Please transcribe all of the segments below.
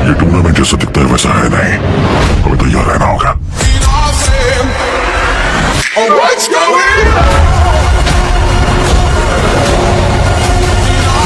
ये टूर्नामेंट जैसा दिखता है वैसा है नहीं, हमें तैयार रहना होगा।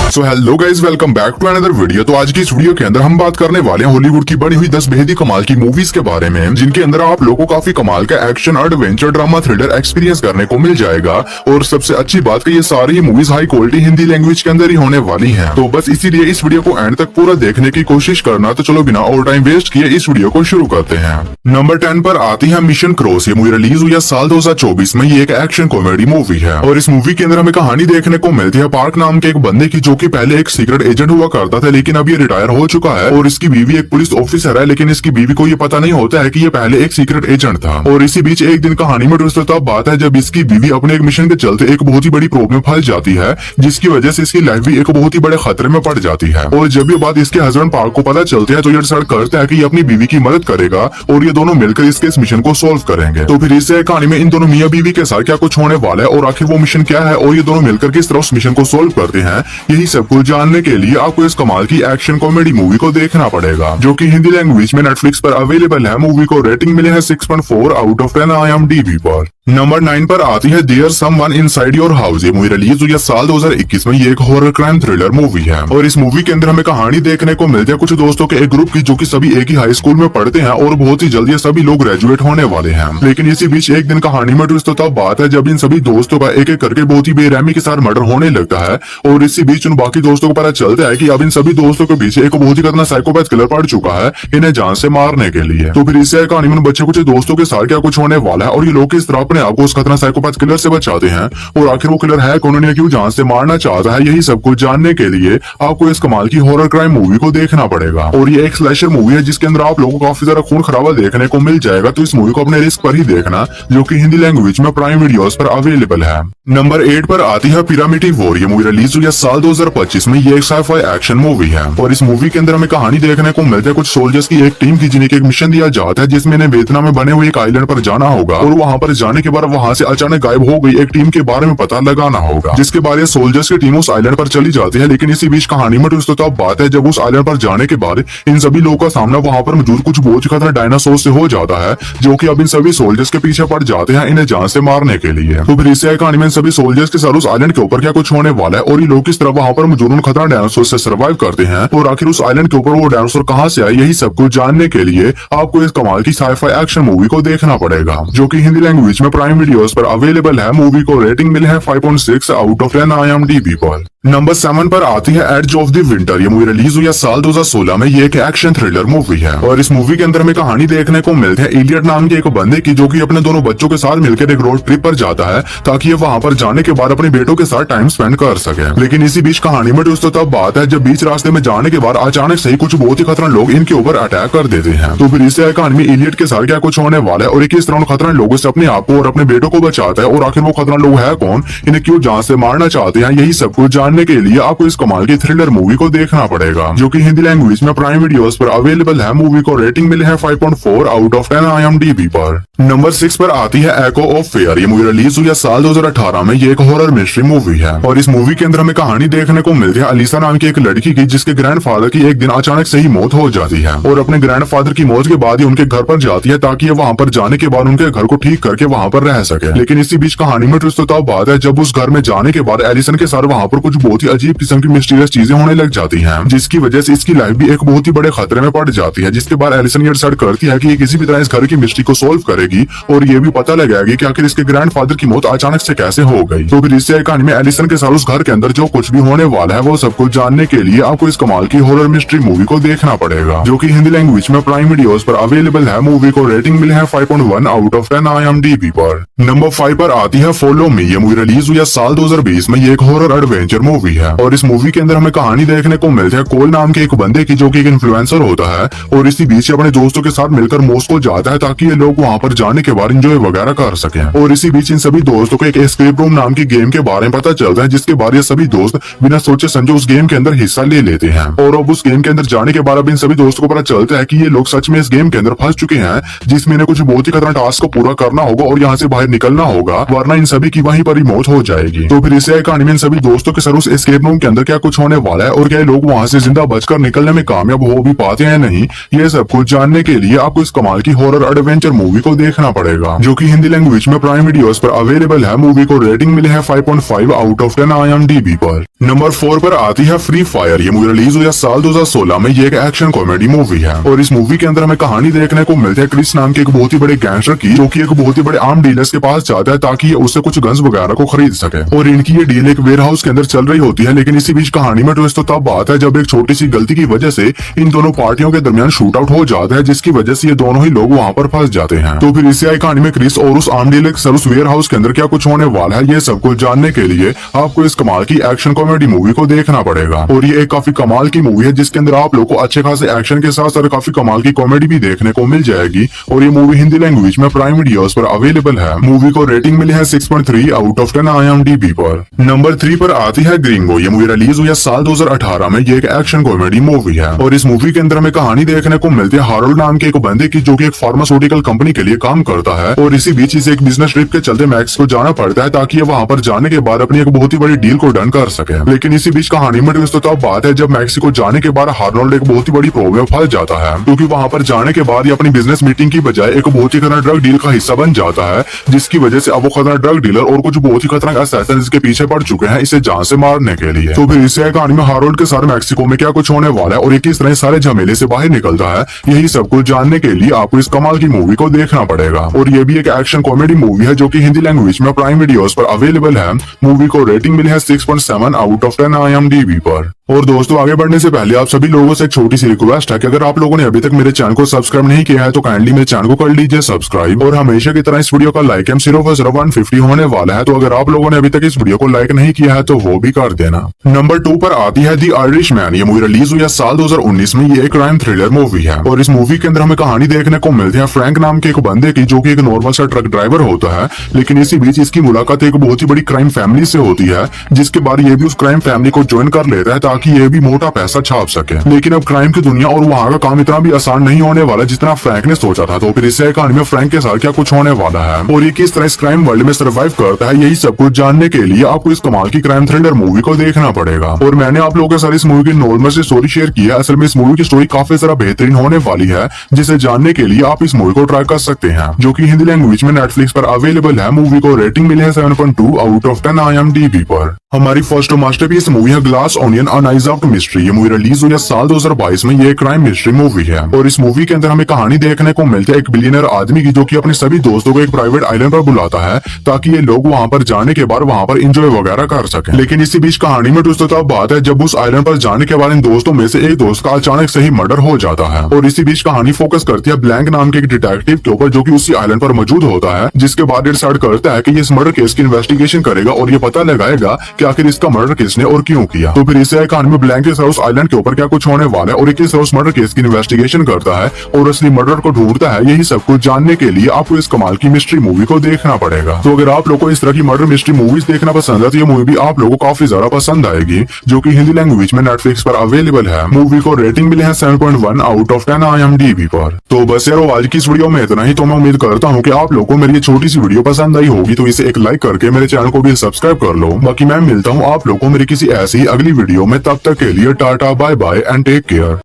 So hello guys, welcome back to another video. तो आज की इस वीडियो के अंदर हम बात करने वाले हैं हॉलीवुड की बनी हुई 10 बेहद ही कमाल की मूवीज के बारे में, जिनके अंदर आप लोगों को काफी कमाल का action, adventure, drama, thriller experience करने को मिल जाएगा। और सबसे अच्छी बात कि ये सारी ही movies high quality Hindi language के अंदर ही होने वाली है। तो बस इसीलिए इस वीडियो को एंड तक पूरा देखने की कोशिश करना। तो चलो बिना और टाइम वेस्ट किए इस वीडियो को शुरू करते हैं। नंबर 10 पर आती है मिशन क्रॉस। ये मूवी रिलीज हुई है साल 2024 में। ये एक एक्शन कॉमेडी मूवी है और इस मूवी के अंदर हमें कहानी देखने को मिलती है पार्क नाम के एक बंदे की, जो कि पहले एक सीक्रेट एजेंट हुआ करता था, लेकिन अब ये रिटायर हो चुका है। और इसकी बीवी एक पुलिस ऑफिसर है, लेकिन इसकी बीवी को ये पता नहीं होता है कि ये पहले एक सीक्रेट एजेंट था। और इसी बीच एक दिन कहानी में ट्विस्ट तब बात है जब इसकी बीवी अपने एक मिशन के चलते एक बहुत ही बड़ी प्रॉब्लम फंस जाती है, जिसकी वजह से इसकी लाइफ भी एक बहुत ही बड़े खतरे में पड़ जाती है। और जब ये बात इसके हस्बैंड पार्क को पता चलती है तो ये डिसाइड करता है कि ये अपनी बीवी की मदद करेगा और ये दोनों मिलकर इसके इस मिशन को सोल्व करेंगे। तो फिर इससे कहानी में इन दोनों मियां बीवी के साथ क्या कुछ होने वाला है और आखिर वो मिशन क्या है और ये दोनों मिलकर किस तरह उस मिशन को सोल्व करते हैं, यही सब कुछ जानने के लिए आपको इस कमाल की एक्शन कॉमेडी मूवी को देखना पड़ेगा, जो कि हिंदी लैंग्वेज में नेटफ्लिक्स पर अवेलेबल है। मूवी को रेटिंग मिले है 6.4 आउट ऑफ 10 IMDb पर। नंबर 9 पर आती है there someone inside your house. ये मूवी रिलीज हुई है साल 2021 में। ये एक हॉरर क्राइम थ्रिलर मूवी है और इस मूवी के अंदर हमें कहानी देखने को मिलती है कुछ दोस्तों के एक ग्रुप की, जो कि सभी एक ही हाई स्कूल में पढ़ते हैं और बहुत ही जल्दी सभी लोग ग्रेजुएट होने वाले हैं। लेकिन इसी बीच एक दिन कहानी में ट्विस्ट तब बात है जब इन सभी दोस्तों का एक एक करके बहुत ही बेरहमी के साथ मर्डर होने लगता है। और इसी बीच उन बाकी दोस्तों को पता चलता है कि अब इन सभी दोस्तों के पीछे एक बहुत ही खतरनाक साइकोपैथ किलर पड़ चुका है इन्हें जान से मारने के लिए। तो फिर इससे कहानी में बच्चे कुछ दोस्तों के साथ क्या कुछ होने वाला है और ये लोग किस तरह अपने आप को उस खतरनाक साइकोपैथ किलर से बचाते हैं और आखिर वो किलर है कौन, उन्हें क्यों जान से मारना चाहता है, यही सब कुछ जानने के लिए आपको इस कमाल की हॉरर क्राइम मूवी को देखना पड़ेगा। और ये एक स्लैशर मूवी है जिसके अंदर आप लोगों को काफी ज्यादा खून खराबा देखने को मिल जाएगा। तो इस मूवी को अपने रिस्क पर ही देखना, जो कि हिंदी लैंग्वेज में प्राइम वीडियोस पर अवेलेबल है। नंबर 8 पर आती है पिरामिड वॉर। ये मूवी रिलीज हुई है साल 2025 में। ये एक साइफाई एक्शन मूवी है और इस मूवी के अंदर हमें कहानी देखने को मिलती है कुछ सोल्जर्स की एक टीम की, जिन्हें एक मिशन दिया जाता है जिसमें इन्हें वियतनाम में बने हुए एक आइलैंड पर जाना होगा और वहां पर जाने के बाद वहां से अचानक गायब हो गई एक टीम के बारे में पता लगाना होगा, जिसके बाद सोल्जर्स की टीम उस आइलैंड पर चली जाती है। लेकिन इसी बीच कहानी में ट्विस्ट तब बात है जब उस आइलैंड पर जाने के बाद इन सभी लोगों का सामना वहां पर मौजूद कुछ बहुत ही खतरनाक डायनासोर से हो जाता है, जो कि अब इन सभी सोल्जर्स के पीछे पड़ जाते हैं इन्हें जान से मारने के लिए। तो फिर इससे कहानी में सभी सोल्जर्स के साथ उस आइलैंड के ऊपर क्या कुछ होने वाला है और ये लोग किस तरह वहां पर मौजूद उन खतरनाक डायनासोर से सर्वाइव करते हैं और आखिर उस आइलैंड के ऊपर वो डायनासोर कहां से आए, यही सब कुछ जानने के लिए आपको इस कमाल की साइफाई एक्शन मूवी को देखना पड़ेगा, जो कि हिंदी लैंग्वेज में प्राइम वीडियोस पर अवेलेबल है। मूवी को रेटिंग मिले है 5.6 आउट ऑफ 10 IMDb पर। नंबर 7 पर आती है एज ऑफ द विंटर। ये मूवी रिलीज हुई है साल 2016 में। ये एक एक्शन थ्रिलर मूवी है और इस मूवी के अंदर हमें कहानी देखने को मिलती है इलियट नाम के एक बंदे की, जो कि अपने दोनों बच्चों के साथ मिलकर एक रोड ट्रिप पर जाता है ताकि ये वहां पर जाने के बाद अपने बेटों के साथ टाइम स्पेंड कर सके। लेकिन इसी बीच कहानी में दोस्तों तब बात है जब बीच रास्ते में जाने के बाद अचानक से ही कुछ बहुत ही खतरनाक लोग इनके ऊपर अटैक कर देते हैं। तो फिर इससे कहानी में इलियट के साथ क्या कुछ होने वाला है और किस तरह खतरनाक लोगों से अपने आप को और अपने बेटों को बचाता है और आखिर वो खतरनाक लोग है कौन, इन्हें क्यों जान से मारना चाहते हैं, यही सब कुछ जानने के लिए आपको इस कमाल की थ्रिलर मूवी को देखना पड़ेगा, जो कि हिंदी लैंग्वेज में प्राइम वीडियोस पर अवेलेबल है। मूवी को रेटिंग मिले है 5.4 आउट ऑफ 10 IMDb पर। नंबर 6 पर आती है एको ऑफ फेयर। ये मूवी रिलीज हुई है साल 2018 में। ये एक हॉरर मिस्ट्री मूवी है और इस मूवी के अंदर हमें कहानी देखने को मिलती है अलीसा नाम की एक लड़की की, जिसके ग्रैंडफादर की एक दिन अचानक से ही मौत हो जाती है और अपने ग्रैंडफादर की मौत के बाद ही उनके घर पर जाती है ताकि वहां पर जाने के बाद उनके घर को ठीक करके वहां पर रह सके। लेकिन इसी बीच कहानी में ट्विस्ट तब बात है जब उस घर में जाने के बाद एलिसन के साथ वहां पर कुछ बहुत ही अजीब किस्म की मिस्टीरियस चीजें होने लग जाती हैं, जिसकी वजह से इसकी लाइफ भी एक बहुत ही बड़े खतरे में पड़ जाती है। जिसके बाद एलिसन ये डिसाइड करती है कि ये किसी भी तरह इस घर की मिस्ट्री को सोल्व करेगी और ये भी पता लगाएगी कि आखिर इसके ग्रैंडफादर की मौत अचानक से कैसे हो गई। तो फिर इससे कहानी में एलिसन के साथ उस घर के अंदर जो कुछ भी होने वाला है वो सब कुछ जानने के लिए आपको इस कमाल की हॉरर मिस्ट्री मूवी को देखना पड़ेगा, जो कि हिंदी लैंग्वेज में प्राइम वीडियोस पर अवेलेबल है। मूवी को रेटिंग मिले है 5.1 आउट ऑफ 10 IMDb पर। नंबर 5 पर आती है फॉलो मी। ये मूवी रिलीज हुई है साल 2020 में। ये एक हॉरर एडवेंचर मूवी है और इस मूवी के अंदर हमें कहानी देखने को मिलती है कोल नाम के एक बंदे की, जो कि एक इन्फ्लुएंसर होता है और इसी बीच अपने दोस्तों के साथ मिलकर मॉस्को जाता है ताकि ये लोग वहां पर जाने के बाद एंजॉय वगैरह कर सकें। और इसी बीच इन सभी दोस्तों को एक एस्केप रूम नाम की गेम के बारे में पता चलता है, जिसके बाद ये सभी दोस्त बिना सोचे समझे उस गेम के अंदर हिस्सा ले लेते हैं। और अब उस गेम के अंदर जाने के बाद अब इन सभी दोस्तों को पता चलता है कि ये लोग सच में इस गेम के अंदर फंस चुके हैं, जिसमें इन्हें कुछ बहुत ही खतरनाक टास्क को पूरा करना होगा और यहाँ से बाहर निकलना होगा, वरना इन सभी की वहीं पर ही मौत हो जाएगी। तो फिर इसे कहानी में इन सभी दोस्तों के साथ उस एस्केप रूम के अंदर क्या कुछ होने वाला है और क्या ये लोग वहाँ से जिंदा बचकर निकलने में कामयाब हो भी पाते हैं या नहीं, ये सब कुछ जानने के लिए आपको इस कमाल की हॉरर एडवेंचर मूवी को देखना पड़ेगा, जो कि हिंदी लैंग्वेज में प्राइम वीडियोस पर अवेलेबल है। मूवी को रेटिंग मिली है 5.5 आउट ऑफ 10 IMDb पर। नंबर 4 पर आती है फ्री फायर। ये मूवी रिलीज हुई है साल 2016 में। ये एक एक्शन कॉमेडी मूवी है और इस मूवी के अंदर हमें कहानी देखने को मिलती है क्रिस नाम के एक बहुत ही बड़े गैंगस्टर की, जो कि एक बहुत ही बड़े आर्म डीलर्स के पास जाता है ताकि ये उससे कुछ गन्स वगैरह को खरीद सके। और इनकी ये डील एक वेयर हाउस के अंदर चल रही होती है, लेकिन इसी बीच कहानी में ट्विस्ट तो तब बात है जब एक छोटी सी गलती की वजह से इन दोनों पार्टियों के दरमियान शूट आउट हो जाता है, जिसकी वजह से ये दोनों ही लोग वहाँ पर फंस जाते हैं। तो फिर इससे आई कहानी में क्रिस और उस आर्म डीलर के उस वेयर हाउस के अंदर क्या कुछ होने वाला है, ये सब कुछ जानने के लिए आपको इस कमाल की एक्शन कॉमेडी मूवी को देखना पड़ेगा। और ये एक काफी कमाल की मूवी है जिसके अंदर आप लोग को अच्छे खासे एक्शन के साथ साथ काफी कमाल की कॉमेडी भी देखने को मिल जाएगी। और ये मूवी हिंदी लैंग्वेज में प्राइम वीडियोस पर अवेलेबल है। मूवी को रेटिंग मिली है 6.3 आउट ऑफ 10 IMDb पर। नंबर 3 पर आती है ग्रिंगो। ये मूवी रिलीज हुई है साल 2018 में। ये एक एक्शन कॉमेडी मूवी है और इस मूवी के अंदर हमें कहानी देखने को मिलती है हारोल्ड नाम के एक बंदे की, जो कि एक फार्मास्यूटिकल कंपनी के लिए काम करता है। और इसी बीच इसे एक बिजनेस ट्रिप के चलते मैक्सिको जाना पड़ता है ताकि ये वहाँ पर जाने के बाद अपनी एक बहुत ही बड़ी डील को डन कर सके। लेकिन इसी बीच कहानी में ट्विस्ट तो बात है जब मैक्सिको जाने के बाद हार्नोल्ड एक बहुत ही बड़ी प्रॉब्लम फंस जाता है, क्योंकि वहाँ पर जाने के बाद ये अपनी बिजनेस मीटिंग की बजाय एक बहुत ही खतरनाक ड्रग डील का हिस्सा बन जाता है, जिसकी वजह से अब वो खतरनाक ड्रग डीलर और कुछ बहुत ही खतरनाक असैसिन इसके पीछे पड़ चुके हैं इसे जान से मारने के लिए। तो फिर इससे कहानी में हार्नोल्ड के साथ मैक्सिको में क्या कुछ होने वाला है और ये किस तरह सारे झमेले से बाहर निकलता है, यही सब कुछ जानने के लिए आपको इस कमाल की मूवी को देखना पड़ेगा। और ये भी एक एक्शन कॉमेडी मूवी है जो कि हिंदी लैंग्वेज में प्राइम वीडियोस पर अवेलेबल है। मूवी को रेटिंग मिली है 6.7 आउट ऑफ 10 IMDb पर। और दोस्तों आगे बढ़ने से पहले आप सभी लोगों से एक छोटी सी रिक्वेस्ट है कि अगर आप लोगों ने अभी तक मेरे चैनल को सब्सक्राइब नहीं किया है तो काइंडली मेरे चैनल को कर लीजिए सब्सक्राइब। और हमेशा की तरह इस वीडियो का लाइक एम 150 होने वाला है, तो अगर आप लोगों ने अभी तक इस वीडियो को लाइक नहीं किया है तो वो भी कर देना। नंबर 2 पर आती है द आयरिशमैन। ये मूवी रिलीज हुई है साल 2019 में। ये एक क्राइम थ्रिलर मूवी है और इस मूवी के अंदर हमें कहानी देखने को मिलती है फ्रैंक नाम के एक बंदे की, जो कि एक नॉर्मल सा ट्रक ड्राइवर होता है। लेकिन इसी बीच इसकी मुलाकात एक बहुत ही बड़ी क्राइम फैमिली से होती है, जिसके बाद ये भी उस क्राइम फैमिली को ज्वाइन कर लेता है ताकि ये भी मोटा पैसा छाप सके। लेकिन अब क्राइम की दुनिया और वहाँ का काम इतना भी आसान नहीं होने वाला जितना फ्रैंक ने सोचा था। तो फिर इससे कहानी में फ्रैंक के साथ क्या कुछ होने वाला है और ये किस तरह इस क्राइम वर्ल्ड में सर्वाइव करता है, यही सब कुछ जानने के लिए आपको इस कमाल की क्राइम थ्रिलर मूवी को देखना पड़ेगा। और मैंने आप लोगों के साथ इस मूवी की नॉर्मल से स्टोरी शेयर की है। असल में इस मूवी की स्टोरी काफी ज्यादा बेहतरीन होने वाली है, जिसे जानने के लिए आप इस मूवी को ट्राई कर सकते हैं, जो कि हिंदी लैंग्वेज में नेटफ्लिक्स पर अवेलेबल है। मूवी को रेटिंग मिली है 7.2 आउट ऑफ 10 IMDb पर। हमारी फर्स्ट मास्टरपीस मूवी है ग्लास ऑनियन अनआइज्ड मिस्ट्री। ये मूवी रिलीज हुई है साल 2022 में। ये क्राइम मिस्ट्री मूवी है और इस मूवी के अंदर हमें कहानी देखने को मिलती है एक बिलियनर आदमी की, जो कि अपने सभी दोस्तों को एक प्राइवेट आइलैंड पर बुलाता है ताकि ये लोग वहां पर जाने के बाद वहां पर एंजॉय वगैरह कर सकें। लेकिन इसी बीच कहानी में ट्विस्ट तब बात है जब उस आइलैंड पर जाने के बाद इन दोस्तों में से एक दोस्त का अचानक से ही मर्डर हो जाता है। और इसी बीच कहानी फोकस करती है ब्लैंक नाम के एक डिटेक्टिव के ऊपर, जो कि उसी आइलैंड पर मौजूद होता है, जिसके बाद डिसाइड करता है कि ये इस मर्डर केस की इन्वेस्टिगेशन करेगा और ये पता लगाएगा कि आखिर इसका मर्डर किसने और क्यों किया। तो फिर इससे कहानी में ब्लैंक के साथ उस आइलैंड के ऊपर क्या कुछ होने वाला है और किस तरह उस मर्डर केस की इन्वेस्टिगेशन करता है और असली मर्डर को ढूंढता है, यही सब कुछ जानने के लिए आपको इस कमाल की मिस्ट्री मूवी को देखना पड़ेगा। तो अगर आप लोगों को इस तरह की मर्डर मिस्ट्री मूवीज देखना पसंद है तो ये मूवी भी आप लोगों को काफी ज्यादा पसंद आएगी, जो कि हिंदी लैंग्वेज में नेटफ्लिक्स पर अवेलेबल है। मूवी को रेटिंग मिली है 7.1 आउट ऑफ 10 IMDb पर। तो बस यार आज की इस वीडियो में इतना ही। तो मैं उम्मीद करता हूँ कि आप लोगों को मेरी ये छोटी सी वीडियो पसंद आई होगी, तो इसे एक लाइक करके मेरे चैनल को भी सब्सक्राइब कर लो। बाकी मैं मिलता हूँ आप लोगों को मेरी किसी ऐसी अगली वीडियो में, तब तक के लिए tata bye bye and take care.